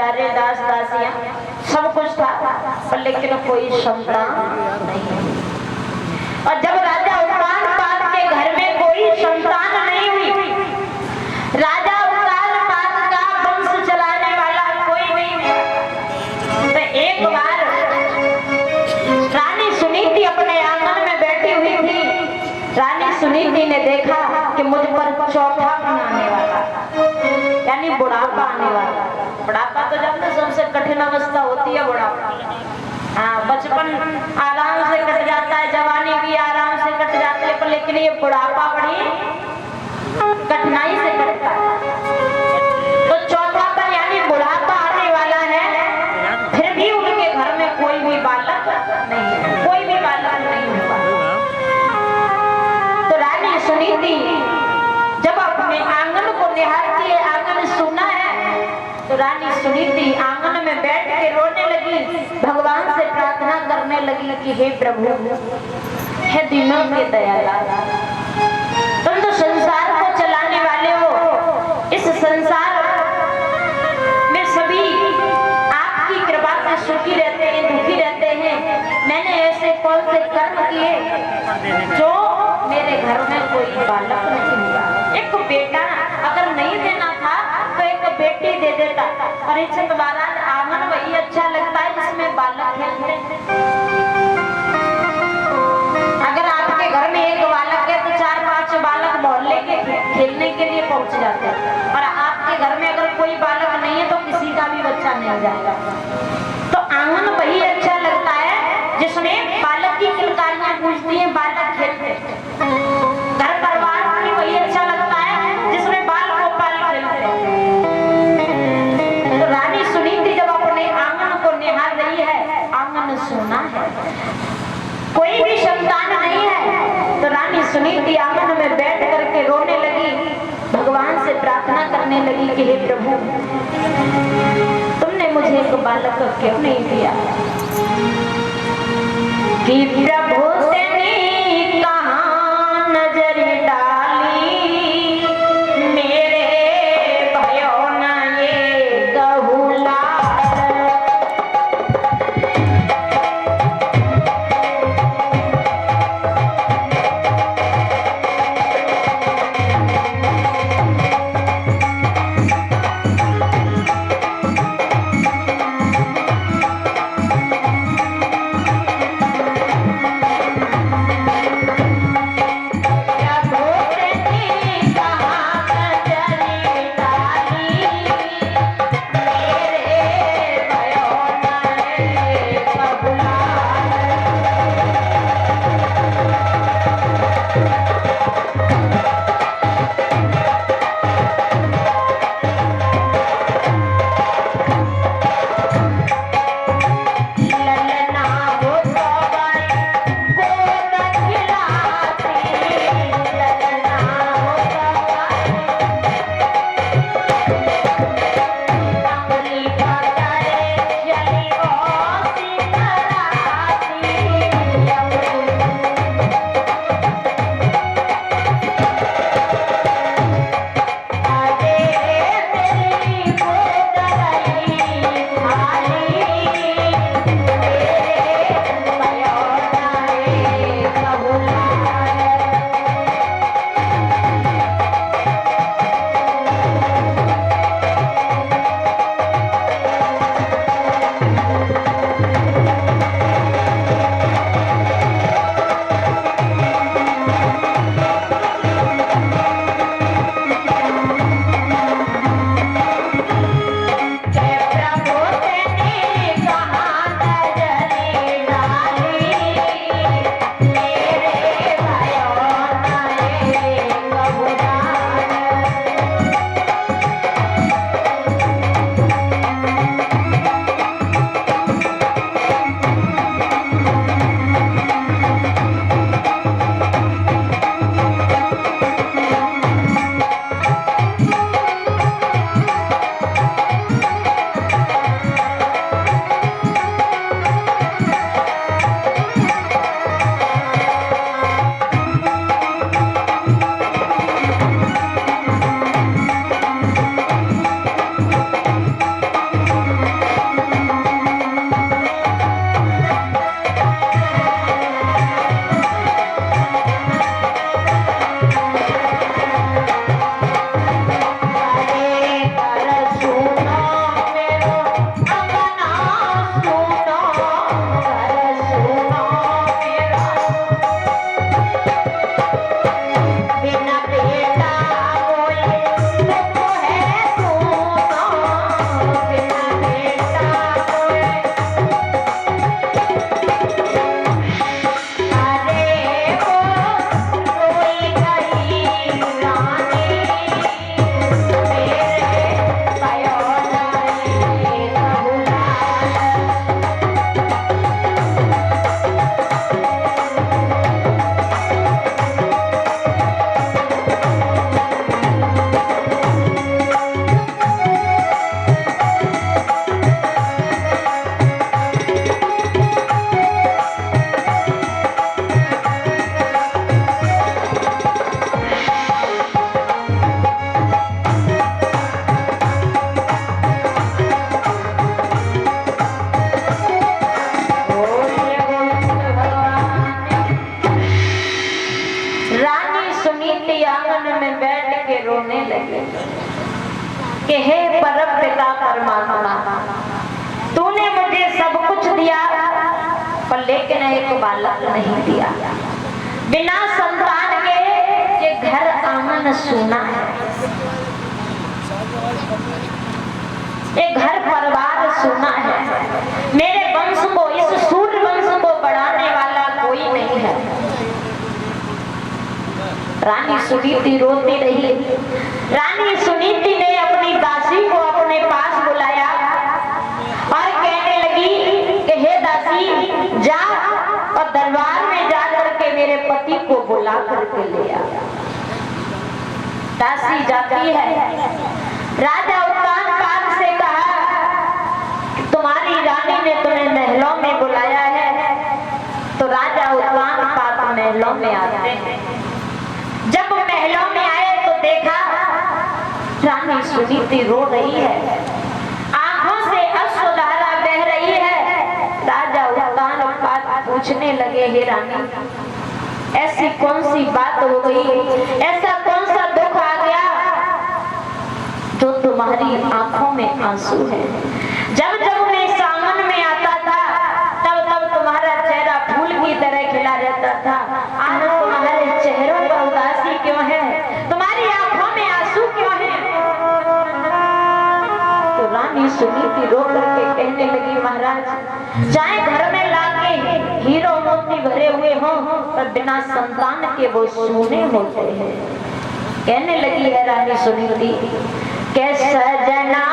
सारे दास दासियां सब कुछ था, पर लेकिन कोई संतान नहीं। और जब राजा उत्तानपाद के घर में कोई संतान नहीं हुई, राजा उत्तानपाद का वंश चलाने वाला कोई नहीं हुआ, तो एक बार रानी सुनीति अपने आंगन में बैठी हुई थी। रानी सुनीति ने देखा कि मुझ पर चौथा आने वाला, यानी बुढ़ापा आने वाला। बुढ़ापा तो जानते सबसे कठिन अवस्था होती है बुढ़ापा। हाँ, बचपन आराम से कट जाता है, जवानी भी आराम से कट जाती है, पर लेकिन ये बुढ़ापा बड़ी कठिनाई से कटता है। तो चौथापन यानी बुढ़ापा आने वाला है, फिर भी उनके घर में कोई भी बालक नहीं, कोई भी बालक नहीं हुआ। तो रानी सुनीति जब अपने आंगन को निहारती है, आंगन सुना है, तो रानी सुनीति आंगन में बैठ के रोने लगी, भगवान से प्रार्थना करने लगी कि हे प्रभु, हे दीनों के दयाला, तुम तो संसार को चलाने वाले हो, इस संसार में सभी आपकी कृपा से सुखी रहते हैं, दुखी रहते हैं। मैंने ऐसे कौन से कर्म किए जो मेरे घर में कोई बालक नहीं हुआ। एक बेटा अगर नहीं देना था तो एक बेटी दे देता। परीक्षित महाराज, आंगन वही अच्छा लगता है जिसमें बालक खेलते हैं। अगर आपके घर में एक बालक है तो 4-5 बालक मोहल्ले के खेलने के लिए पहुंच जाते हैं, और आपके घर में अगर कोई बालक नहीं है तो किसी का भी बच्चा नहीं जाएगा। तो आंगन वही अच्छा लगता है जिसमें बालक की किलकारियां गूंजती हैं, बालक खेलते हैं। घर परिवार भी वही अच्छा लगता है जिसमें बाल गोपाल खेलते हैं। तो रानी सुनीति जब अपने आंगन को निहार रही है, आंगन सोना है, कोई भी संतान नहीं है, तो रानी सुनीति आंगन में बैठ करके रोने लगी, भगवान से प्रार्थना करने लगी कि हे प्रभु, तुमने मुझे एक बालक क्यों नहीं दिया? कि प्रभु से कहां नजर डाली, मेरे भयो न ये गहुला। कि हे परमपिता परमात्मा, तूने मुझे सब कुछ दिया पर लेकिन एक बालक नहीं दिया। बिना संतान के ये घर आंगन सूना है, ये घर परिवार सूना है। मेरे वंश को, इस सूर्य वंश को बढ़ाने वाला कोई नहीं है। रानी सुनीति रोती रही। रानी सुनीति ने अपनी दासी को अपने पास बुलाया और कहने लगी कि हे दासी, जा और दरबार में जा करके मेरे पति को बुला करके ले आ। दासी जाती है। राजा उत्तानपाद से कहा, तुम्हारी रानी ने तुम्हें महलों में बुलाया है। तो राजा उत्तानपाद महलों में आते हैं। जब महलों में आए तो देखा रानी सुनीति रो रही है, आंखों से अश्रुधारा बह रही है। राजा उत्तानपाद पूछने लगे, हे रानी, ऐसी कौन सी बात हो गई, ऐसा कौन सा दुख आ गया जो तुम्हारी आंखों में आंसू है? जब जब मैं इस आंगन में आता था तब तब तुम्हारा चेहरा फूल की तरह खिला रहता था। आज तुम्हारे चेहरों पर उदासी क्यों है? तुम्हारी आंखों में आंसू क्यों है? तो रानी सुनीति रो करके कहने लगी, महाराज, चाहे घर में लाके हीरो मोती भरे हुए हों पर बिना संतान के वो सोने होते हैं। कहने लगी है रानी सुनीति, के सजना